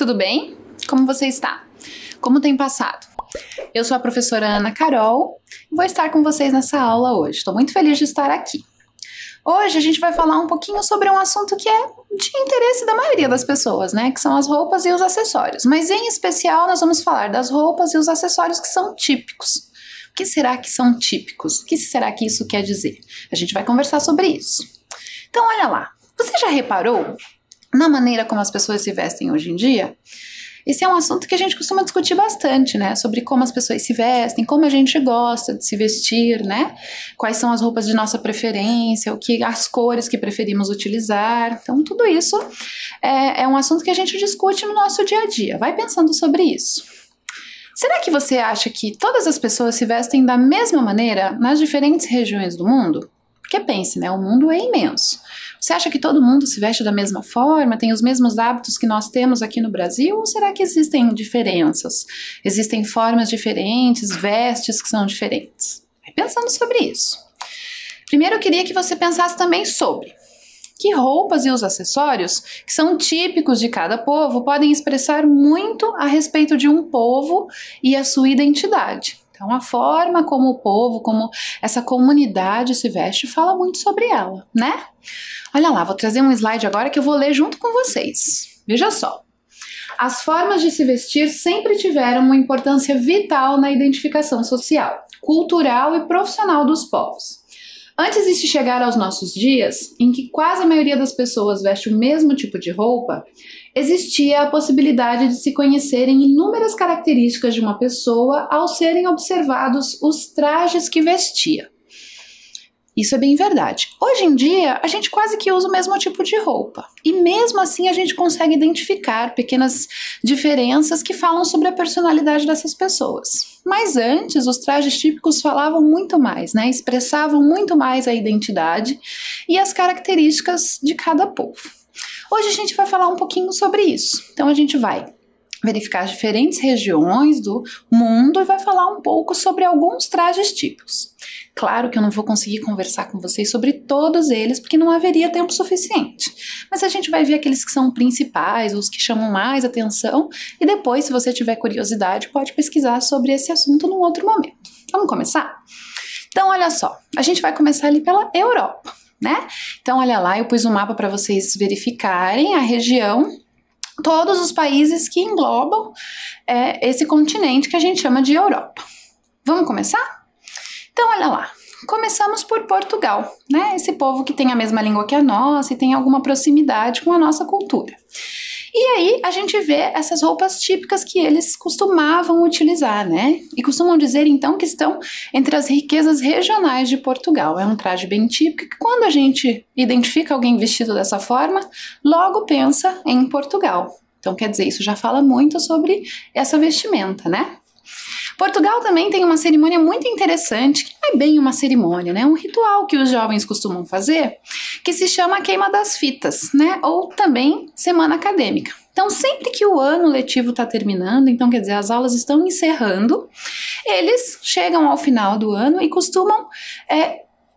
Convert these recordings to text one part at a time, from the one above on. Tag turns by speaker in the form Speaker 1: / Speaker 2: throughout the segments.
Speaker 1: tudo bem? Como você está? Como tem passado? Eu sou a professora Ana Carol e vou estar com vocês nessa aula hoje. Estou muito feliz de estar aqui. Hoje a gente vai falar um pouquinho sobre um assunto que é de interesse da maioria das pessoas, né? Que são as roupas e os acessórios. Mas em especial nós vamos falar das roupas e os acessórios que são típicos. O que será que são típicos? O que será que isso quer dizer? A gente vai conversar sobre isso. Então olha lá, você já reparou na maneira como as pessoas se vestem hoje em dia? Esse é um assunto que a gente costuma discutir bastante, né? Sobre como as pessoas se vestem, como a gente gosta de se vestir, né? Quais são as roupas de nossa preferência, as cores que preferimos utilizar. Então, tudo isso é um assunto que a gente discute no nosso dia a dia. Vai pensando sobre isso. Será que você acha que todas as pessoas se vestem da mesma maneira nas diferentes regiões do mundo? Porque pense, né? O mundo é imenso. Você acha que todo mundo se veste da mesma forma, tem os mesmos hábitos que nós temos aqui no Brasil? Ou será que existem diferenças? Existem formas diferentes, vestes que são diferentes? Vai pensando sobre isso. Primeiro eu queria que você pensasse também sobre que roupas e os acessórios que são típicos de cada povo podem expressar muito a respeito de um povo e a sua identidade. Então, a forma como o povo, como essa comunidade se veste, fala muito sobre ela, né? Olha lá, vou trazer um slide agora que eu vou ler junto com vocês. Veja só. As formas de se vestir sempre tiveram uma importância vital na identificação social, cultural e profissional dos povos. Antes de se chegar aos nossos dias, em que quase a maioria das pessoas veste o mesmo tipo de roupa, existia a possibilidade de se conhecerem inúmeras características de uma pessoa ao serem observados os trajes que vestia. Isso é bem verdade. Hoje em dia, a gente quase que usa o mesmo tipo de roupa. E mesmo assim, a gente consegue identificar pequenas diferenças que falam sobre a personalidade dessas pessoas. Mas antes, os trajes típicos falavam muito mais, né? Expressavam muito mais a identidade e as características de cada povo. Hoje a gente vai falar um pouquinho sobre isso. Então a gente vai verificar as diferentes regiões do mundo e vai falar um pouco sobre alguns trajes típicos. Claro que eu não vou conseguir conversar com vocês sobre todos eles, porque não haveria tempo suficiente. Mas a gente vai ver aqueles que são principais, os que chamam mais atenção, e depois, se você tiver curiosidade, pode pesquisar sobre esse assunto num outro momento. Vamos começar? Então, olha só, a gente vai começar ali pela Europa, né? Então, olha lá, eu pus um mapa para vocês verificarem a região, todos os países que englobam esse continente que a gente chama de Europa. Vamos começar? Então, olha lá, começamos por Portugal, né? Esse povo que tem a mesma língua que a nossa e tem alguma proximidade com a nossa cultura. E aí a gente vê essas roupas típicas que eles costumavam utilizar, né? E costumam dizer então que estão entre as riquezas regionais de Portugal. É um traje bem típico que quando a gente identifica alguém vestido dessa forma, logo pensa em Portugal. Então quer dizer, isso já fala muito sobre essa vestimenta, né? Portugal também tem uma cerimônia muito interessante, que não é bem uma cerimônia, né? É um ritual que os jovens costumam fazer, que se chama Queima das Fitas, né? Ou também Semana Acadêmica. Então, sempre que o ano letivo está terminando, então quer dizer, as aulas estão encerrando, eles chegam ao final do ano e costumam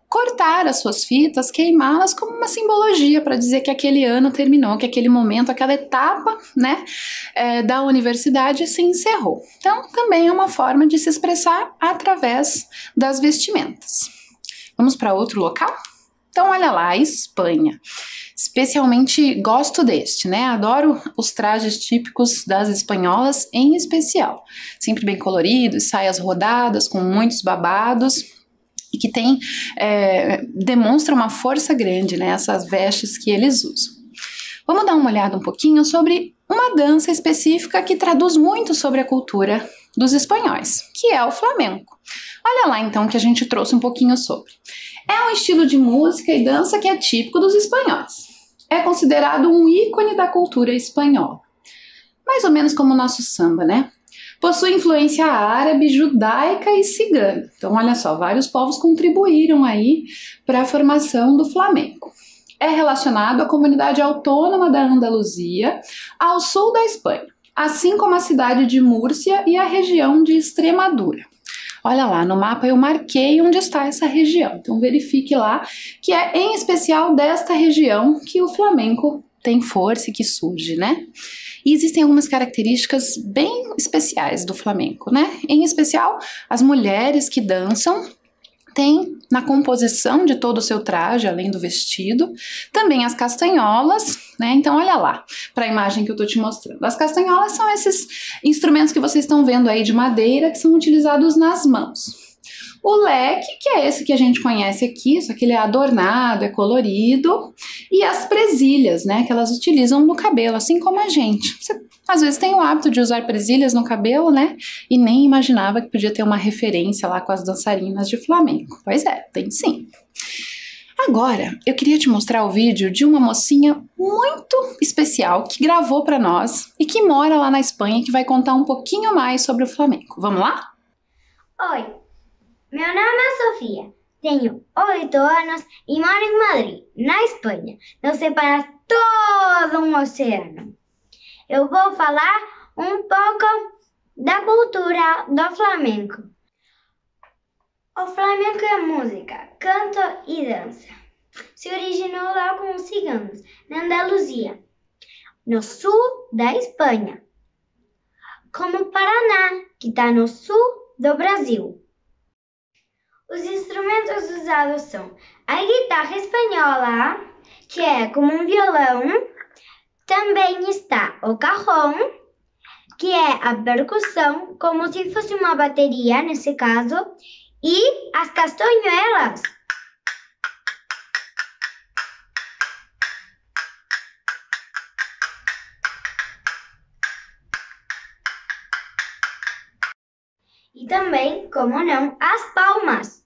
Speaker 1: cortar as suas fitas, queimá-las como uma simbologia para dizer que aquele ano terminou, que aquele momento, aquela etapa, né, da universidade se encerrou. Então, também é uma forma de se expressar através das vestimentas. Vamos para outro local? Então, olha lá, a Espanha. Especialmente gosto deste, né? Adoro os trajes típicos das espanholas em especial. Sempre bem coloridos, saias rodadas com muitos babados, e que demonstra uma força grande, né, essas vestes que eles usam. Vamos dar uma olhada um pouquinho sobre uma dança específica que traduz muito sobre a cultura dos espanhóis, que é o flamenco. Olha lá então que a gente trouxe um pouquinho sobre. É um estilo de música e dança que é típico dos espanhóis. É considerado um ícone da cultura espanhola. Mais ou menos como o nosso samba, né? Possui influência árabe, judaica e cigana. Então, olha só, vários povos contribuíram aí para a formação do flamenco. É relacionado à comunidade autônoma da Andaluzia, ao sul da Espanha, assim como a cidade de Múrcia e a região de Extremadura. Olha lá, no mapa eu marquei onde está essa região, então verifique lá que é em especial desta região que o flamenco tem força e que surge, né? E existem algumas características bem especiais do flamenco, né? Em especial, as mulheres que dançam têm na composição de todo o seu traje, além do vestido, também as castanholas, né? Então olha lá, para a imagem que eu tô te mostrando. As castanholas são esses instrumentos que vocês estão vendo aí de madeira que são utilizados nas mãos. O leque, que é esse que a gente conhece aqui, só que ele é adornado, é colorido, e as presilhas, né, que elas utilizam no cabelo, assim como a gente. Você às vezes tem o hábito de usar presilhas no cabelo, né, e nem imaginava que podia ter uma referência lá com as dançarinas de flamenco. Pois é, tem sim. Agora, eu queria te mostrar o vídeo de uma mocinha muito especial que gravou para nós e que mora lá na Espanha, que vai contar um pouquinho mais sobre o flamenco. Vamos lá?
Speaker 2: Oi, meu nome é Sofia, tenho 8 anos e moro em Madrid, na Espanha. Nos separa todo um oceano. Eu vou falar um pouco da cultura do flamenco. O flamenco é música, canto e dança. Se originou lá com os ciganos, na Andaluzia, no sul da Espanha, como o Paraná, que está no sul do Brasil. Os instrumentos usados são a guitarra espanhola, que é como um violão. Também está o cajón, que é a percussão, como se fosse uma bateria, nesse caso, e as castanholas. E também, como não, as palmas.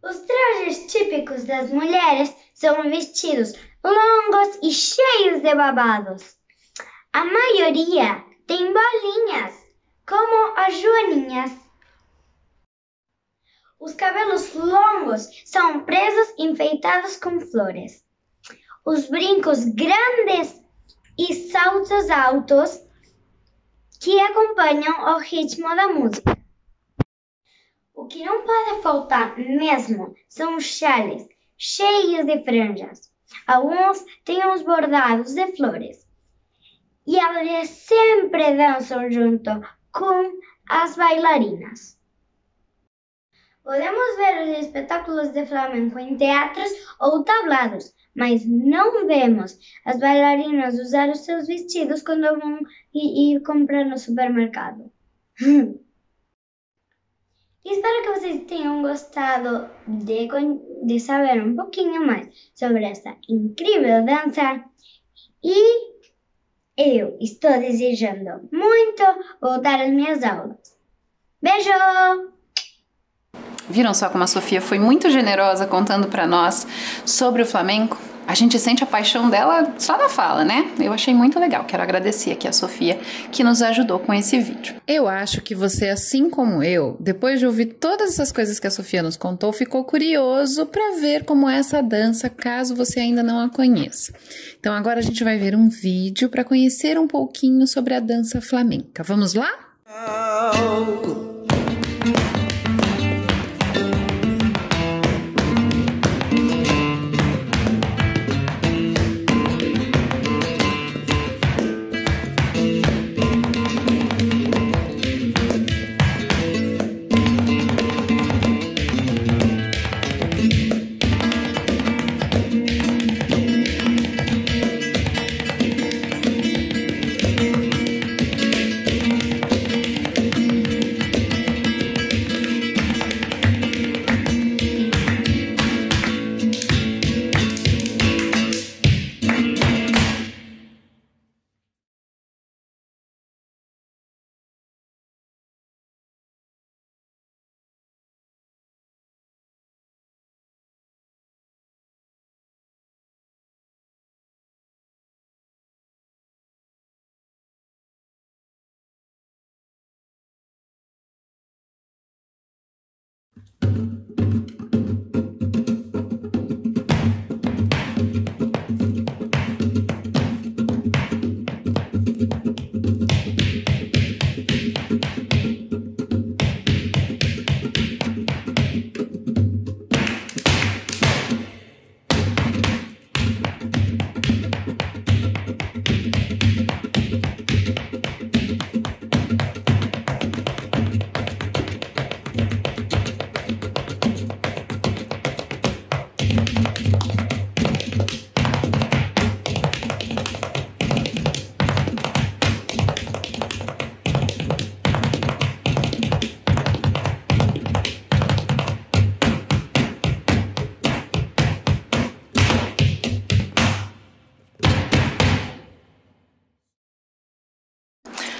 Speaker 2: Os trajes típicos das mulheres são vestidos longos e cheios de babados. A maioria tem bolinhas, como as joaninhas. Os cabelos longos são presos e enfeitados com flores. Os brincos grandes e saltos altos que acompanham o ritmo da música. O que não pode faltar mesmo são os chales cheios de franjas. Alguns têm uns bordados de flores. E elas sempre dançam junto com as bailarinas. Podemos ver os espetáculos de flamenco em teatros ou tablados, mas não vemos as bailarinas usar os seus vestidos quando vão e comprar no supermercado. Espero que vocês tenham gostado de saber um pouquinho mais sobre essa incrível dança. E eu estou desejando muito voltar às minhas aulas. Beijo!
Speaker 1: Viram só como a Sofia foi muito generosa contando para nós sobre o flamenco? A gente sente a paixão dela só na fala, né? Eu achei muito legal. Quero agradecer aqui a Sofia que nos ajudou com esse vídeo. Eu acho que você, assim como eu, depois de ouvir todas essas coisas que a Sofia nos contou, ficou curioso para ver como é essa dança, caso você ainda não a conheça. Então agora a gente vai ver um vídeo para conhecer um pouquinho sobre a dança flamenca. Vamos lá?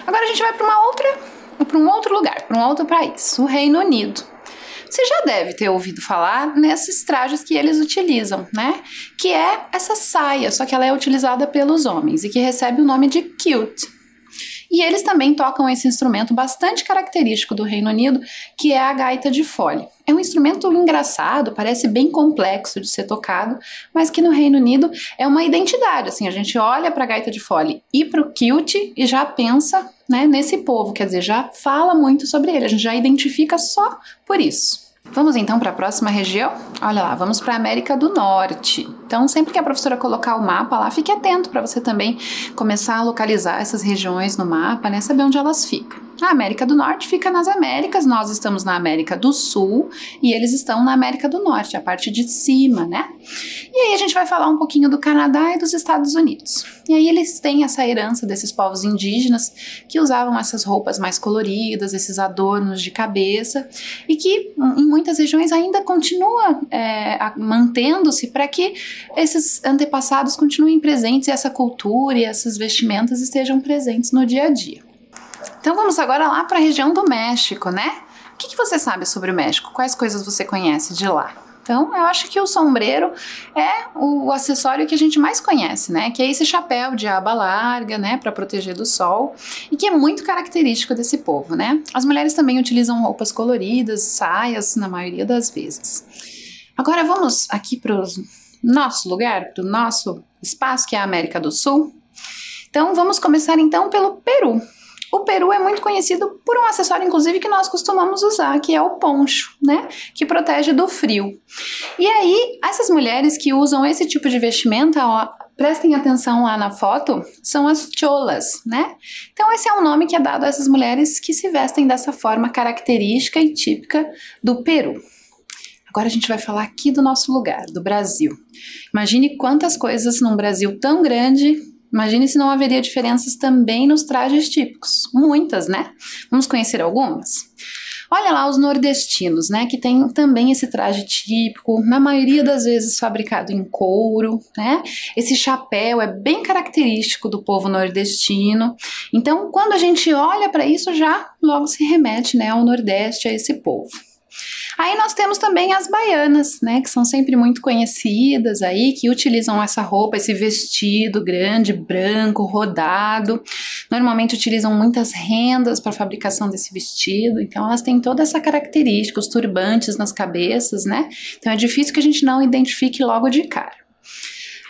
Speaker 1: Agora a gente vai para um outro lugar, para um outro país, o Reino Unido. Você já deve ter ouvido falar nesses trajes que eles utilizam, né? Que é essa saia, só que ela é utilizada pelos homens e que recebe o nome de kilt. E eles também tocam esse instrumento bastante característico do Reino Unido, que é a gaita de fole. É um instrumento engraçado, parece bem complexo de ser tocado, mas que no Reino Unido é uma identidade. Assim, a gente olha para a gaita de fole e para o kilt e já pensa, né, nesse povo, quer dizer, já fala muito sobre ele, a gente já identifica só por isso. Vamos então para a próxima região? Olha lá, vamos para a América do Norte. Então, sempre que a professora colocar o mapa lá, fique atento para você também começar a localizar essas regiões no mapa, né? Saber onde elas ficam. A América do Norte fica nas Américas, nós estamos na América do Sul e eles estão na América do Norte, a parte de cima, né? E aí a gente vai falar um pouquinho do Canadá e dos Estados Unidos. E aí eles têm essa herança desses povos indígenas que usavam essas roupas mais coloridas, esses adornos de cabeça e que em muitas regiões ainda continua mantendo-se para que esses antepassados continuem presentes e essa cultura e essas vestimentas estejam presentes no dia a dia. Então vamos agora lá para a região do México, né? O que você sabe sobre o México? Quais coisas você conhece de lá? Então, eu acho que o sombreiro é o acessório que a gente mais conhece, né? Que é esse chapéu de aba larga, né? Para proteger do sol e que é muito característico desse povo, né? As mulheres também utilizam roupas coloridas, saias, na maioria das vezes. Agora vamos aqui para o nosso lugar, para o nosso espaço, que é a América do Sul. Então, vamos começar então pelo Peru. O Peru é muito conhecido por um acessório, inclusive, que nós costumamos usar, que é o poncho, né? Que protege do frio. E aí, essas mulheres que usam esse tipo de vestimenta, ó, prestem atenção lá na foto, são as cholas, né? Então, esse é um nome que é dado a essas mulheres que se vestem dessa forma característica e típica do Peru. Agora a gente vai falar aqui do nosso lugar, do Brasil. Imagine quantas coisas num Brasil tão grande. Imagine se não haveria diferenças também nos trajes típicos. Muitas, né? Vamos conhecer algumas? Olha lá os nordestinos, né? Que tem também esse traje típico, na maioria das vezes fabricado em couro, né? Esse chapéu é bem característico do povo nordestino. Então, quando a gente olha para isso, já logo se remete, né, ao Nordeste, a esse povo. Aí nós temos também as baianas, né, que são sempre muito conhecidas aí, que utilizam essa roupa, esse vestido grande, branco, rodado. Normalmente utilizam muitas rendas para a fabricação desse vestido, então elas têm toda essa característica, os turbantes nas cabeças, né? Então é difícil que a gente não identifique logo de cara.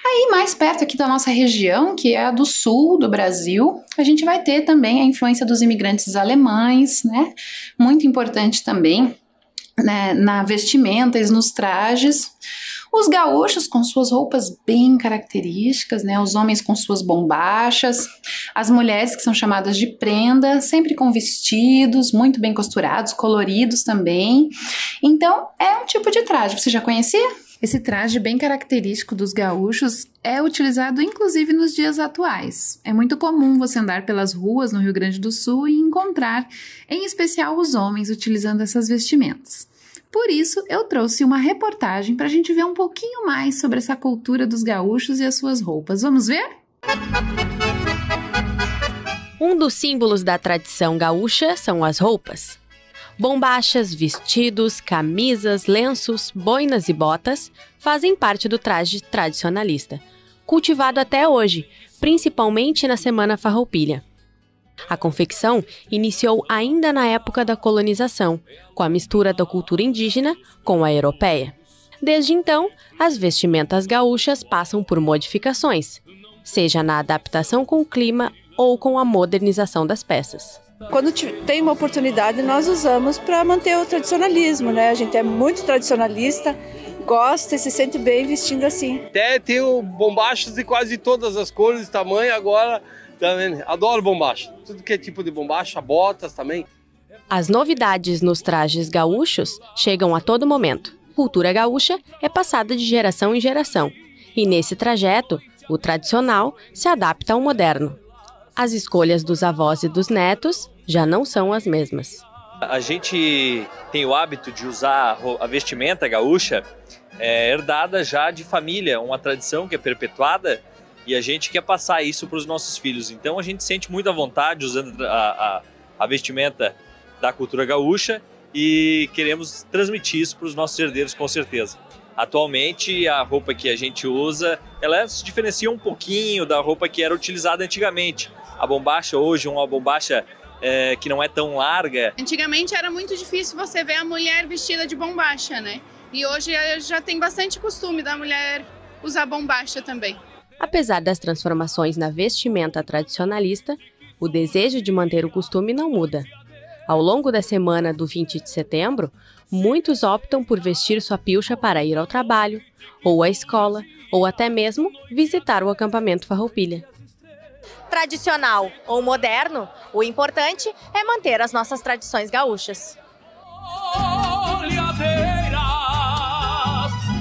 Speaker 1: Aí, mais perto aqui da nossa região, que é a do sul do Brasil, a gente vai ter também a influência dos imigrantes alemães, né? Muito importante também, né, na vestimenta e nos trajes. Os gaúchos com suas roupas bem características, né, os homens com suas bombachas, as mulheres que são chamadas de prenda, sempre com vestidos muito bem costurados, coloridos também. Então, é um tipo de traje. Você já conhecia? Esse traje bem característico dos gaúchos é utilizado inclusive nos dias atuais. É muito comum você andar pelas ruas no Rio Grande do Sul e encontrar, em especial, os homens utilizando essas vestimentas. Por isso, eu trouxe uma reportagem para a gente ver um pouquinho mais sobre essa cultura dos gaúchos e as suas roupas. Vamos ver?
Speaker 3: Um dos símbolos da tradição gaúcha são as roupas. Bombachas, vestidos, camisas, lenços, boinas e botas fazem parte do traje tradicionalista, cultivado até hoje, principalmente na Semana Farroupilha. A confecção iniciou ainda na época da colonização, com a mistura da cultura indígena com a europeia. Desde então, as vestimentas gaúchas passam por modificações, seja na adaptação com o clima ou com a modernização das peças.
Speaker 4: Quando tem uma oportunidade, nós usamos para manter o tradicionalismo, né? A gente é muito tradicionalista, gosta e se sente bem vestindo assim.
Speaker 5: Até tenho bombachas de quase todas as cores, tamanho, agora também. Adoro bombacha. Tudo que é tipo de bombacha, botas também.
Speaker 3: As novidades nos trajes gaúchos chegam a todo momento. Cultura gaúcha é passada de geração em geração. E nesse trajeto, o tradicional se adapta ao moderno. As escolhas dos avós e dos netos já não são as mesmas.
Speaker 6: A gente tem o hábito de usar a vestimenta gaúcha herdada já de família, uma tradição que é perpetuada e a gente quer passar isso para os nossos filhos. Então a gente sente muito à vontade usando a vestimenta da cultura gaúcha e queremos transmitir isso para os nossos herdeiros, com certeza. Atualmente a roupa que a gente usa, ela se diferencia um pouquinho da roupa que era utilizada antigamente. A bombacha hoje é uma bombacha que não é tão larga.
Speaker 7: Antigamente era muito difícil você ver a mulher vestida de bombacha, né? E hoje já tem bastante costume da mulher usar bombacha também.
Speaker 3: Apesar das transformações na vestimenta tradicionalista, o desejo de manter o costume não muda. Ao longo da semana do 20 de setembro, muitos optam por vestir sua pilcha para ir ao trabalho, ou à escola, ou até mesmo visitar o acampamento Farroupilha.
Speaker 8: Tradicional ou moderno, o importante é manter as nossas tradições gaúchas.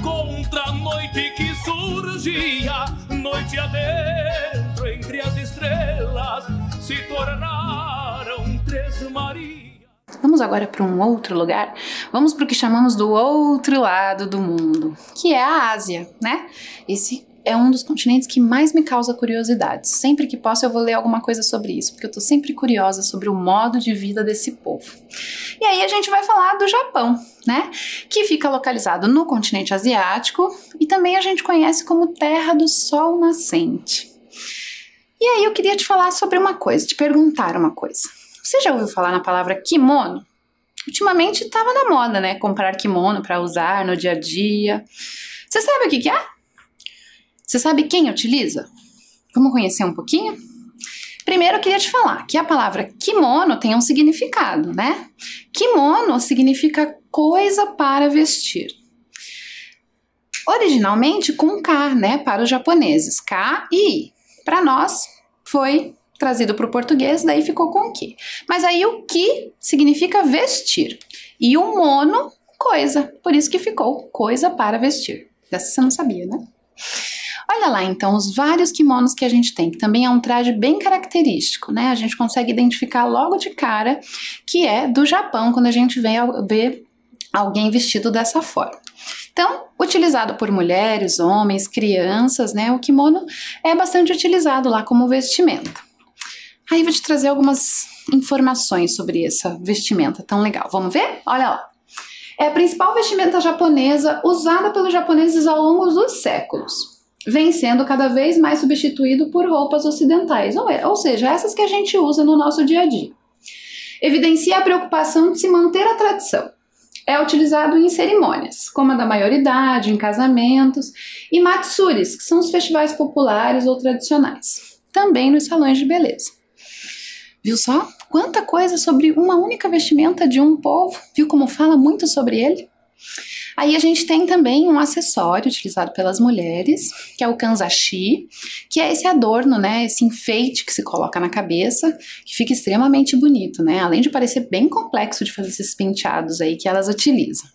Speaker 9: Contra a noite que surgia, noite adentro entre as estrelas, se tornaram três Marias.
Speaker 1: Vamos agora para um outro lugar. Vamos para o que chamamos do outro lado do mundo, que é a Ásia, né? Esse é um dos continentes que mais me causa curiosidade. Sempre que posso eu vou ler alguma coisa sobre isso, porque eu tô sempre curiosa sobre o modo de vida desse povo. E aí a gente vai falar do Japão, né? Que fica localizado no continente asiático e também a gente conhece como Terra do Sol Nascente. E aí eu queria te falar sobre uma coisa, te perguntar uma coisa. Você já ouviu falar na palavra kimono? Ultimamente estava na moda, né? Comprar kimono para usar no dia a dia. Você sabe o que é? Você sabe quem utiliza? Vamos conhecer um pouquinho? Primeiro eu queria te falar que a palavra kimono tem um significado, né? Kimono significa coisa para vestir. Originalmente com K, né? Para os japoneses, K e I. Para nós foi trazido para o português, daí ficou com Ki. Mas aí o Ki significa vestir e o mono, coisa. Por isso que ficou coisa para vestir. Dessa você não sabia, né? Olha lá, então, os vários kimonos que a gente tem, que também é um traje bem característico, né? A gente consegue identificar logo de cara que é do Japão, quando a gente vê alguém vestido dessa forma. Então, utilizado por mulheres, homens, crianças, né? O kimono é bastante utilizado lá como vestimenta. Aí vou te trazer algumas informações sobre essa vestimenta tão legal. Vamos ver? Olha lá. É a principal vestimenta japonesa usada pelos japoneses ao longo dos séculos. Vem sendo cada vez mais substituído por roupas ocidentais, ou seja, essas que a gente usa no nosso dia a dia. Evidencia a preocupação de se manter a tradição. É utilizado em cerimônias, como a da maioridade, em casamentos, e matsuris, que são os festivais populares ou tradicionais. Também nos salões de beleza. Viu só? Quanta coisa sobre uma única vestimenta de um povo. Viu como fala muito sobre ele? Aí a gente tem também um acessório utilizado pelas mulheres, que é o kanzashi, que é esse adorno, né, esse enfeite que se coloca na cabeça, que fica extremamente bonito, né, além de parecer bem complexo de fazer esses penteados aí que elas utilizam.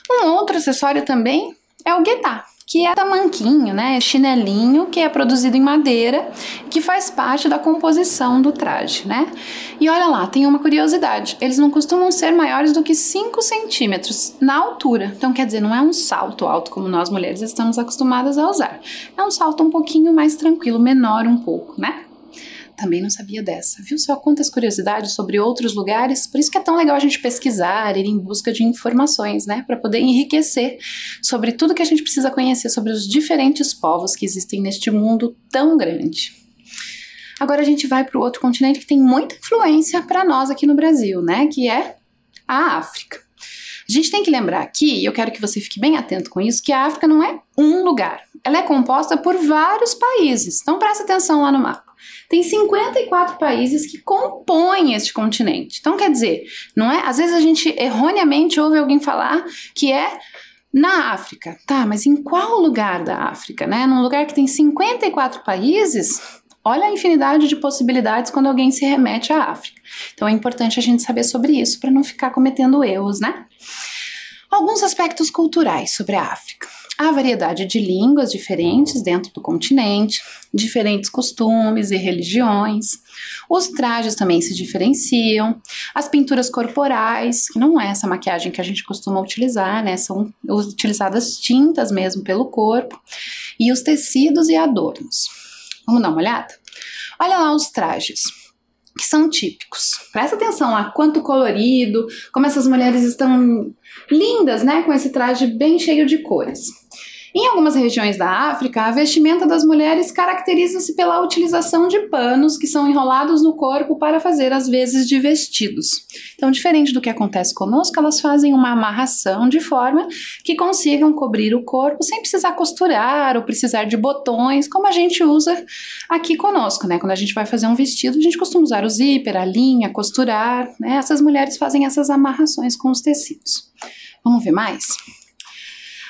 Speaker 1: Um outro acessório também é o getá, que é tamanquinho, né, chinelinho, que é produzido em madeira, que faz parte da composição do traje, né? E olha lá, tem uma curiosidade, eles não costumam ser maiores do que 5 centímetros na altura, então quer dizer, não é um salto alto como nós mulheres estamos acostumadas a usar, é um salto um pouquinho mais tranquilo, menor um pouco, né? Também não sabia dessa. Viu só quantas curiosidades sobre outros lugares? Por isso que é tão legal a gente pesquisar, ir em busca de informações, né? Para poder enriquecer sobre tudo que a gente precisa conhecer sobre os diferentes povos que existem neste mundo tão grande. Agora a gente vai para o outro continente que tem muita influência para nós aqui no Brasil, né? Que é a África. A gente tem que lembrar aqui, e eu quero que você fique bem atento com isso, que a África não é um lugar. Ela é composta por vários países. Então presta atenção lá no mapa. Tem 54 países que compõem este continente. Então, quer dizer, não é? Às vezes a gente erroneamente ouve alguém falar que é na África. Tá, mas em qual lugar da África, né? Num lugar que tem 54 países, olha a infinidade de possibilidades quando alguém se remete à África. Então é importante a gente saber sobre isso para não ficar cometendo erros, né? Alguns aspectos culturais sobre a África. Há variedade de línguas diferentes dentro do continente, diferentes costumes e religiões. Os trajes também se diferenciam. As pinturas corporais, que não é essa maquiagem que a gente costuma utilizar, né? São utilizadas tintas mesmo pelo corpo. e os tecidos e adornos. Vamos dar uma olhada? Olha lá os trajes, que são típicos. Presta atenção lá, quanto colorido, como essas mulheres estão lindas, né, com esse traje bem cheio de cores. Em algumas regiões da África, a vestimenta das mulheres caracteriza-se pela utilização de panos que são enrolados no corpo para fazer as vezes de vestidos. Então, diferente do que acontece conosco, elas fazem uma amarração de forma que consigam cobrir o corpo sem precisar costurar ou precisar de botões, como a gente usa aqui conosco, né? Quando a gente vai fazer um vestido, a gente costuma usar o zíper, a linha, costurar, né? Essas mulheres fazem essas amarrações com os tecidos. Vamos ver mais?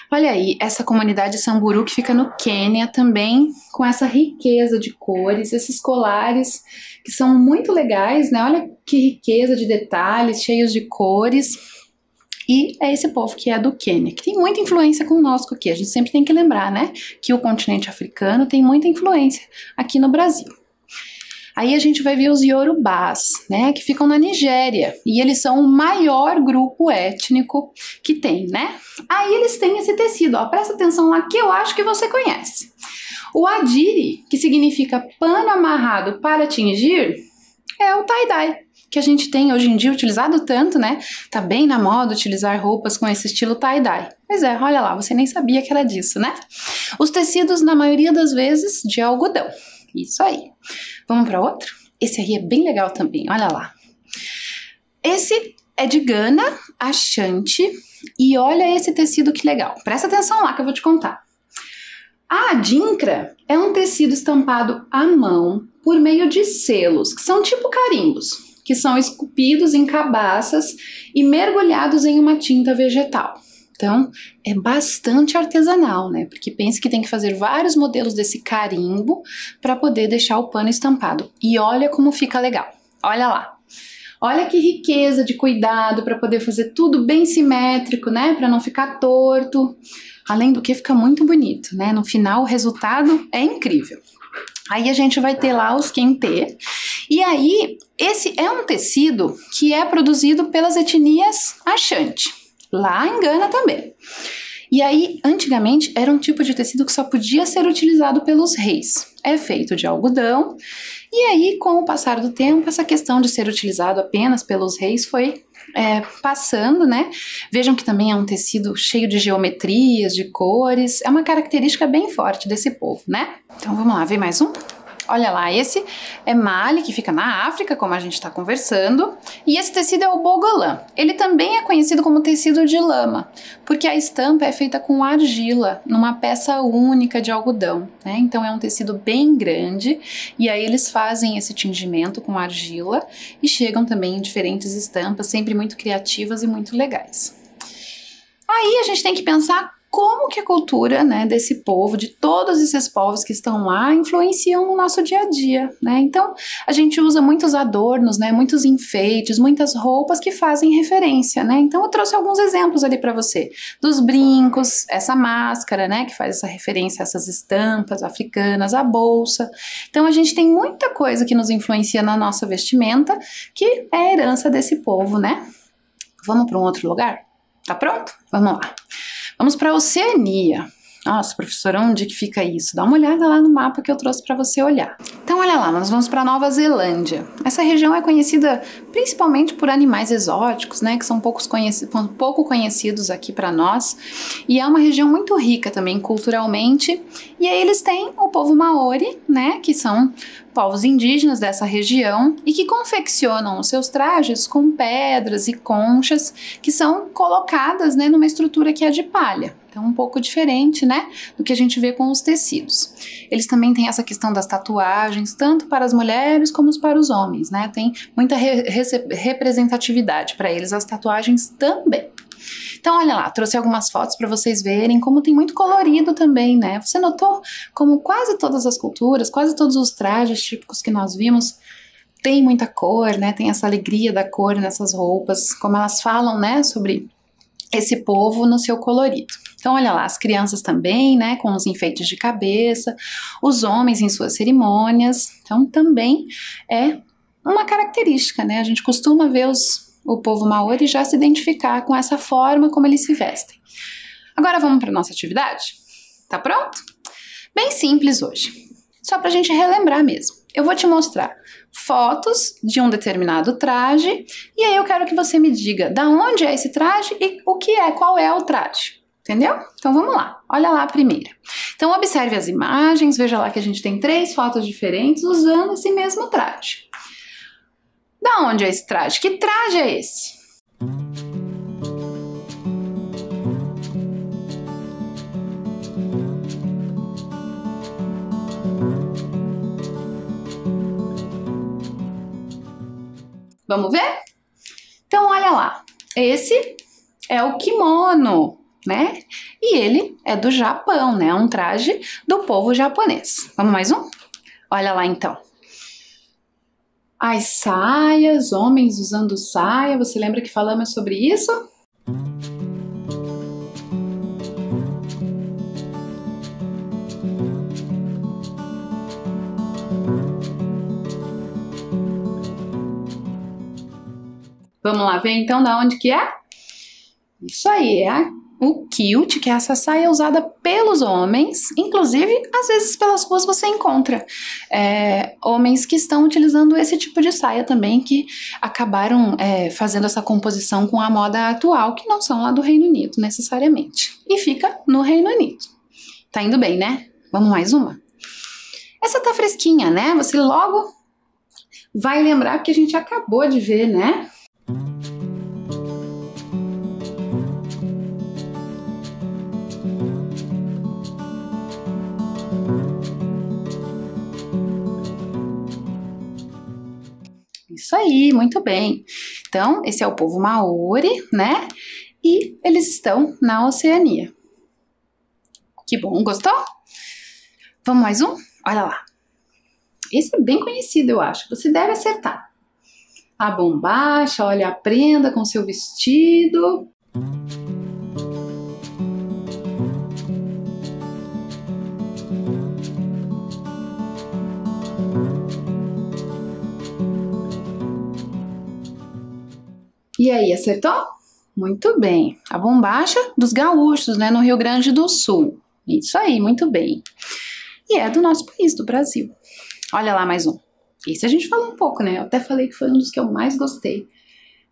Speaker 1: Olha aí, essa comunidade Samburu que fica no Quênia também, com essa riqueza de cores, esses colares que são muito legais, né? Olha que riqueza de detalhes, cheios de cores. E é esse povo que é do Quênia, que tem muita influência conosco aqui. A gente sempre tem que lembrar, né? Que o continente africano tem muita influência aqui no Brasil. Aí a gente vai ver os Yorubás, né, que ficam na Nigéria, e eles são o maior grupo étnico que tem, né? Aí eles têm esse tecido, ó, presta atenção lá que eu acho que você conhece. O adire, que significa pano amarrado para tingir, é o tie-dye, que a gente tem hoje em dia utilizado tanto, né? Tá bem na moda utilizar roupas com esse estilo tie-dye. Pois é, olha lá, você nem sabia que era disso, né? Os tecidos, na maioria das vezes, de algodão. Isso aí. Vamos para outro? Esse aí é bem legal também, olha lá. Esse é de Gana, Ashanti, e olha esse tecido que legal. Presta atenção lá que eu vou te contar. A adinkra é um tecido estampado à mão por meio de selos, que são tipo carimbos, que são esculpidos em cabaças e mergulhados em uma tinta vegetal. Então, é bastante artesanal, né? Porque pense que tem que fazer vários modelos desse carimbo para poder deixar o pano estampado. E olha como fica legal. Olha lá. Olha que riqueza de cuidado para poder fazer tudo bem simétrico, né? Para não ficar torto. Além do que fica muito bonito, né? No final, o resultado é incrível. Aí a gente vai ter lá os kente. E aí, esse é um tecido que é produzido pelas etnias Ashanti. Lá em Gana também. E aí, antigamente, era um tipo de tecido que só podia ser utilizado pelos reis. É feito de algodão. E aí, com o passar do tempo, essa questão de ser utilizado apenas pelos reis foi passando, né? Vejam que também é um tecido cheio de geometrias, de cores. É uma característica bem forte desse povo, né? Então, vamos lá, ver mais um? Olha lá, esse é Mali, que fica na África, como a gente está conversando, e esse tecido é o Bogolã. Ele também é conhecido como tecido de lama, porque a estampa é feita com argila, numa peça única de algodão, né? Então é um tecido bem grande, e aí eles fazem esse tingimento com argila e chegam também em diferentes estampas, sempre muito criativas e muito legais. Aí a gente tem que pensar como que a cultura, né, desse povo, de todos esses povos que estão lá, influenciam no nosso dia a dia, né? Então, a gente usa muitos adornos, né, muitos enfeites, muitas roupas que fazem referência, né? Então, eu trouxe alguns exemplos ali para você, dos brincos, essa máscara, né, que faz essa referência a essas estampas africanas, a bolsa. Então, a gente tem muita coisa que nos influencia na nossa vestimenta, que é a herança desse povo, né? Vamos para um outro lugar? Tá pronto? Vamos lá. Vamos para a Oceania. Nossa, professora, onde que fica isso? Dá uma olhada lá no mapa que eu trouxe para você olhar. Então, olha lá, nós vamos para Nova Zelândia. Essa região é conhecida principalmente por animais exóticos, né, que são pouco conhecidos aqui para nós. E é uma região muito rica também culturalmente. E aí eles têm o povo Maori, né, que são povos indígenas dessa região e que confeccionam os seus trajes com pedras e conchas que são colocadas, né, numa estrutura que é de palha. Então, um pouco diferente, né, do que a gente vê com os tecidos. Eles também têm essa questão das tatuagens, tanto para as mulheres como para os homens, né? Tem muita representatividade para eles, as tatuagens também. Então, olha lá, trouxe algumas fotos para vocês verem como tem muito colorido também, né? Você notou como quase todas as culturas, quase todos os trajes típicos que nós vimos tem muita cor, né? Tem essa alegria da cor nessas roupas, como elas falam, né, sobre esse povo no seu colorido. Então, olha lá, as crianças também, né, com os enfeites de cabeça, os homens em suas cerimônias. Então, também é uma característica, né? A gente costuma ver o povo Maori já se identificar com essa forma como eles se vestem. Agora vamos para a nossa atividade? Tá pronto? Bem simples hoje, só pra gente relembrar mesmo. Eu vou te mostrar fotos de um determinado traje e aí eu quero que você me diga da onde é esse traje e qual é o traje. Entendeu? Então vamos lá, olha lá a primeira. Então observe as imagens, veja lá que a gente tem 3 fotos diferentes usando esse mesmo traje. Da onde é esse traje? Que traje é esse? Vamos ver? Então olha lá, esse é o kimono, né? E ele é do Japão, né? É um traje do povo japonês. Vamos mais um? Olha lá então. As saias, homens usando saia, você lembra que falamos sobre isso? Vamos lá ver então da onde que é? Isso aí, é o kilt, que é essa saia usada pelos homens, inclusive, às vezes pelas ruas você encontra homens que estão utilizando esse tipo de saia também, que acabaram fazendo essa composição com a moda atual, que não são lá do Reino Unido, necessariamente. E fica no Reino Unido. Tá indo bem, né? Vamos mais uma? Essa tá fresquinha, né? Você logo vai lembrar que a gente acabou de ver, né? Isso aí, muito bem. Então, esse é o povo Maori, né? E eles estão na Oceania. Que bom, gostou? Vamos mais um? Olha lá. Esse é bem conhecido, eu acho. Você deve acertar. A bombacha, olha a prenda com seu vestido. E aí, acertou? Muito bem. A bombacha dos gaúchos, né, no Rio Grande do Sul. Isso aí, muito bem. E é do nosso país, do Brasil. Olha lá mais um. Esse a gente falou um pouco, né? Eu até falei que foi um dos que eu mais gostei.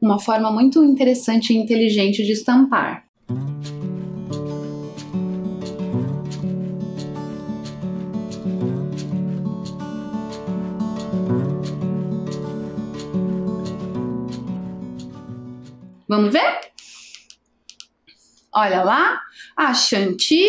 Speaker 1: Uma forma muito interessante e inteligente de estampar. Vamos ver? Olha lá, a Shanti,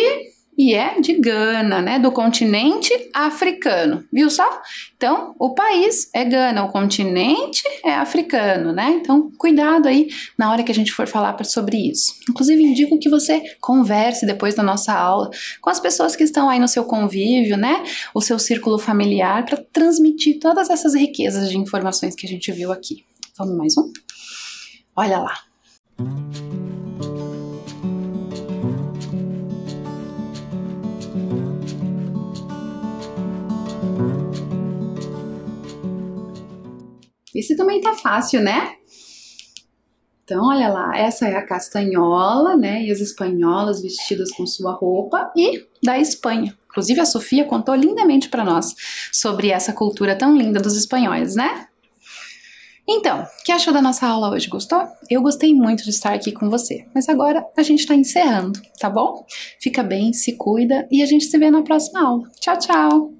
Speaker 1: e é de Gana, né? Do continente africano, viu só? Então, o país é Gana, o continente é africano, né? Então, cuidado aí na hora que a gente for falar sobre isso. Inclusive, indico que você converse depois da nossa aula com as pessoas que estão aí no seu convívio, né? O seu círculo familiar, para transmitir todas essas riquezas de informações que a gente viu aqui. Vamos mais um? Olha lá. Esse também tá fácil, né? Então, olha lá, essa é a castanhola, né? E as espanholas vestidas com sua roupa e da Espanha. Inclusive, a Sofia contou lindamente para nós sobre essa cultura tão linda dos espanhóis, né? Então, o que achou da nossa aula hoje? Gostou? Eu gostei muito de estar aqui com você, mas agora a gente está encerrando, tá bom? Fica bem, se cuida e a gente se vê na próxima aula. Tchau, tchau!